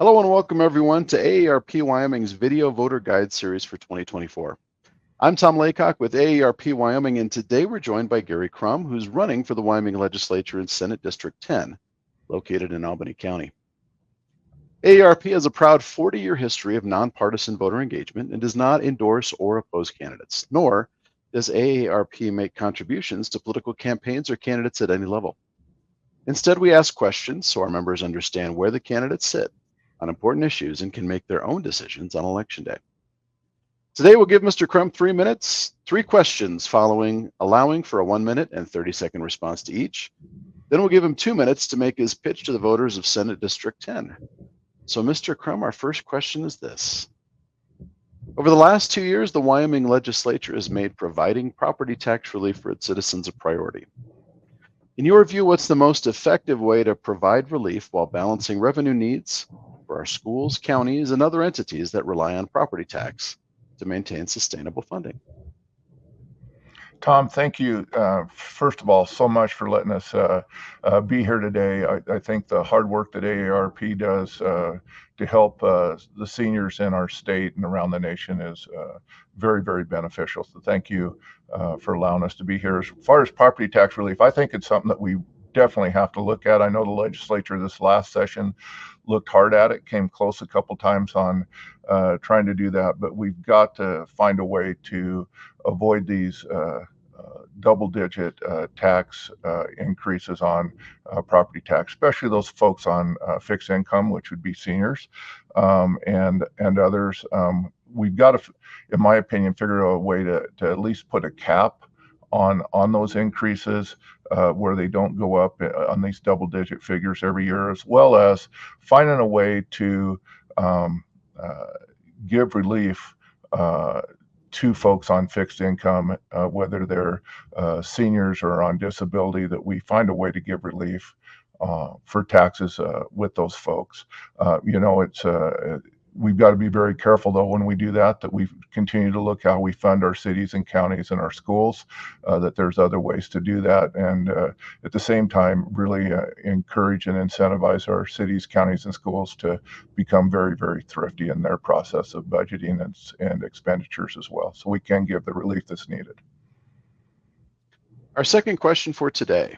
Hello and welcome everyone to AARP Wyoming's Video Voter Guide Series for 2024. I'm Tom Laycock with AARP Wyoming, and today we're joined by Gary Crum, who's running for the Wyoming Legislature in Senate District 10, located in Albany County. AARP has a proud 40-year history of nonpartisan voter engagement and does not endorse or oppose candidates, nor does AARP make contributions to political campaigns or candidates at any level. Instead, we ask questions so our members understand where the candidates sit on important issues and can make their own decisions on Election Day. Today, we'll give Mr. Crum 3 minutes, 3 questions allowing for a 1-minute and 30-second response to each. Then we'll give him 2 minutes to make his pitch to the voters of Senate District 10. So, Mr. Crum, our first question is this. Over the last 2 years, the Wyoming Legislature has made providing property tax relief for its citizens a priority. In your view, what's the most effective way to provide relief while balancing revenue needs for our schools, counties, and other entities that rely on property tax to maintain sustainable funding? Tom, thank you, first of all, so much for letting us be here today. I think the hard work that AARP does to help the seniors in our state and around the nation is very, very beneficial. So thank you for allowing us to be here. As far as property tax relief, I think it's something that we definitely have to look at. I know the legislature this last session looked hard at it, came close a couple times on trying to do that, but we've got to find a way to avoid these double-digit tax increases on property tax, especially those folks on fixed income, which would be seniors and others. We've got to, in my opinion, figure out a way to at least put a cap on those increases where they don't go up on these double-digit figures every year, as well as finding a way to give relief to folks on fixed income, whether they're seniors or on disability, that we find a way to give relief for taxes with those folks. We've got to be very careful, though, when we do that we continue to look how we fund our cities and counties and our schools, that there's other ways to do that. And at the same time, really encourage and incentivize our cities, counties, and schools to become very, very thrifty in their process of budgeting and expenditures as well, so we can give the relief that's needed. Our second question for today.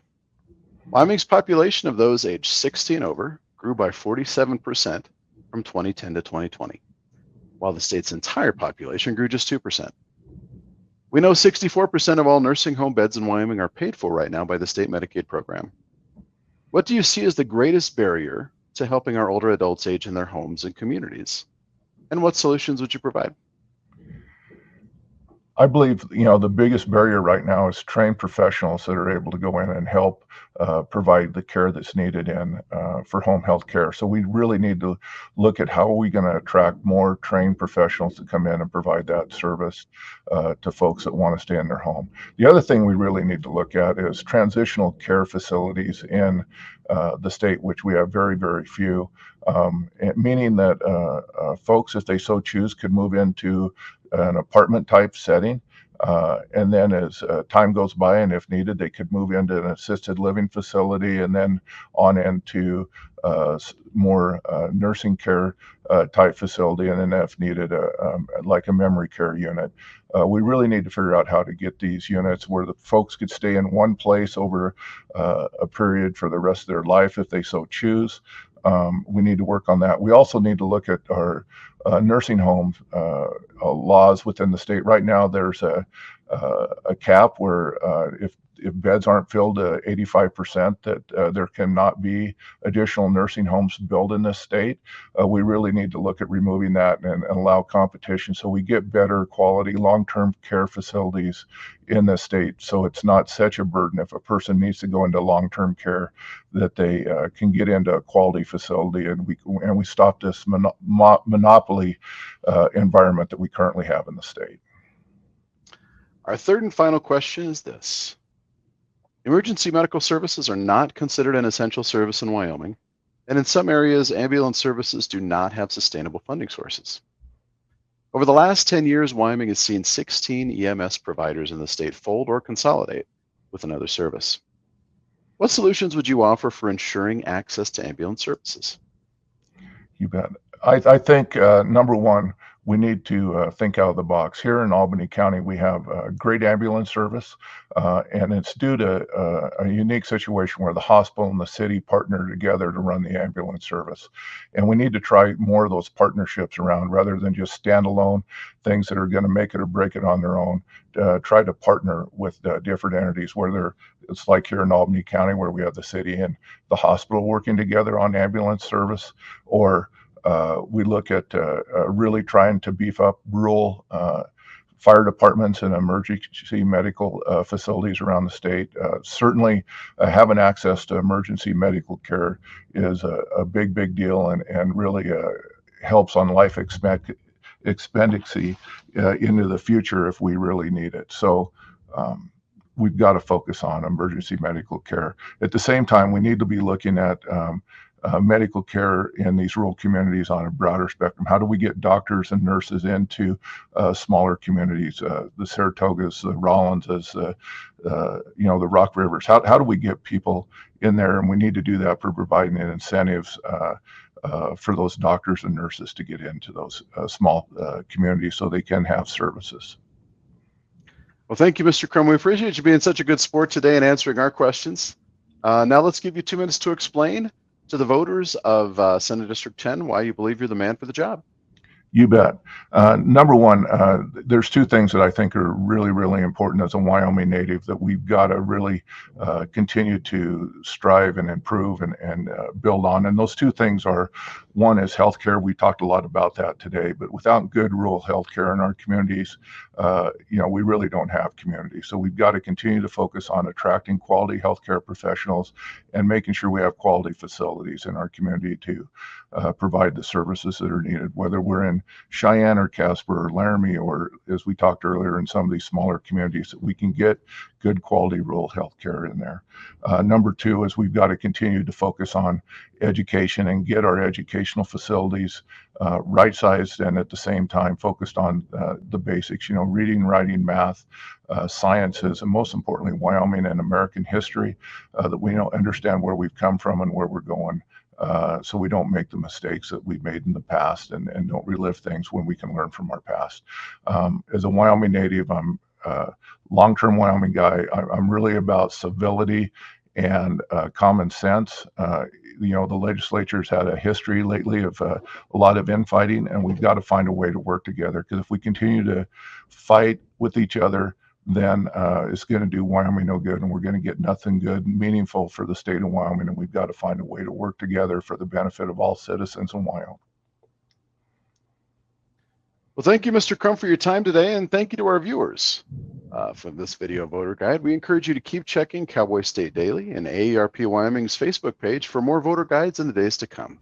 Wyoming's population of those aged 60 and over grew by 47% from 2010 to 2020, while the state's entire population grew just 2%. We know 64% of all nursing home beds in Wyoming are paid for right now by the state Medicaid program. What do you see as the greatest barrier to helping our older adults age in their homes and communities? And what solutions would you provide? I believe, the biggest barrier right now is trained professionals that are able to go in and help provide the care that's needed for home health care. So we really need to look at how are we going to attract more trained professionals to come in and provide that service to folks that want to stay in their home. The other thing we really need to look at is transitional care facilities in the state, which we have very, very few, meaning that folks, if they so choose, could move into an apartment type setting. And then as time goes by, and if needed, they could move into an assisted living facility and then on into more nursing care type facility. And then if needed, like a memory care unit. We really need to figure out how to get these units where the folks could stay in one place over a period for the rest of their life if they so choose. We need to work on that. We also need to look at our nursing home laws within the state. Right now, there's a cap where if beds aren't filled to 85%, that there cannot be additional nursing homes built in this state. We really need to look at removing that and allow competition so we get better quality long-term care facilities in the state, so it's not such a burden if a person needs to go into long-term care, that they can get into a quality facility, and we stop this monopoly environment that we currently have in the state. Our third and final question is this. Emergency medical services are not considered an essential service in Wyoming, and in some areas, ambulance services do not have sustainable funding sources. Over the last 10 years, Wyoming has seen 16 EMS providers in the state fold or consolidate with another service. What solutions would you offer for ensuring access to ambulance services? You bet. I think number one, we need to think out of the box. Here in Albany County, we have great ambulance service, and it's due to a unique situation where the hospital and the city partner together to run the ambulance service. And we need to try more of those partnerships around rather than just standalone things that are going to make it or break it on their own. Try to partner with different entities, whether it's like here in Albany County, where we have the city and the hospital working together on ambulance service, or we look at really trying to beef up rural fire departments and emergency medical facilities around the state. Certainly, having access to emergency medical care is a big deal, and really helps on life expectancy into the future if we really need it. So we've got to focus on emergency medical care. At the same time, we need to be looking at medical care in these rural communities on a broader spectrum. How do we get doctors and nurses into smaller communities, the Saratogas, the Rollinses, the Rock Rivers? How do we get people in there? And we need to do that for providing incentives for those doctors and nurses to get into those small communities so they can have services. Well, thank you, Mr. Crum. We appreciate you being such a good sport today and answering our questions. Now let's give you 2 minutes to explain to the voters of Senate District 10 why you believe you're the man for the job. You bet. Number one, there's two things that I think are really important as a Wyoming native that we've got to really continue to strive and improve and build on. And those two things are, one is healthcare. We talked a lot about that today, but without good rural healthcare in our communities, we really don't have communities. So we've got to continue to focus on attracting quality healthcare professionals and making sure we have quality facilities in our community to provide the services that are needed, whether we're in Cheyenne or Casper or Laramie, or as we talked earlier, in some of these smaller communities, that we can get good quality rural health care in there. Number two is we've got to continue to focus on education and get our educational facilities right-sized, and at the same time focused on the basics, reading, writing, math, sciences, and most importantly, Wyoming and American history, that we understand where we've come from and where we're going. So we don't make the mistakes that we've made in the past and don't relive things when we can learn from our past. As a Wyoming native, I'm a long-term Wyoming guy. I'm really about civility and common sense. The legislature's had a history lately of a lot of infighting, and we've got to find a way to work together, because if we continue to fight with each other, then it's going to do Wyoming no good, and we're going to get nothing good, meaningful for the state of Wyoming, and we've got to find a way to work together for the benefit of all citizens in Wyoming. Well, thank you, Mr. Crum, for your time today, and thank you to our viewers for this video voter guide. We encourage you to keep checking Cowboy State Daily and AARP Wyoming's Facebook page for more voter guides in the days to come.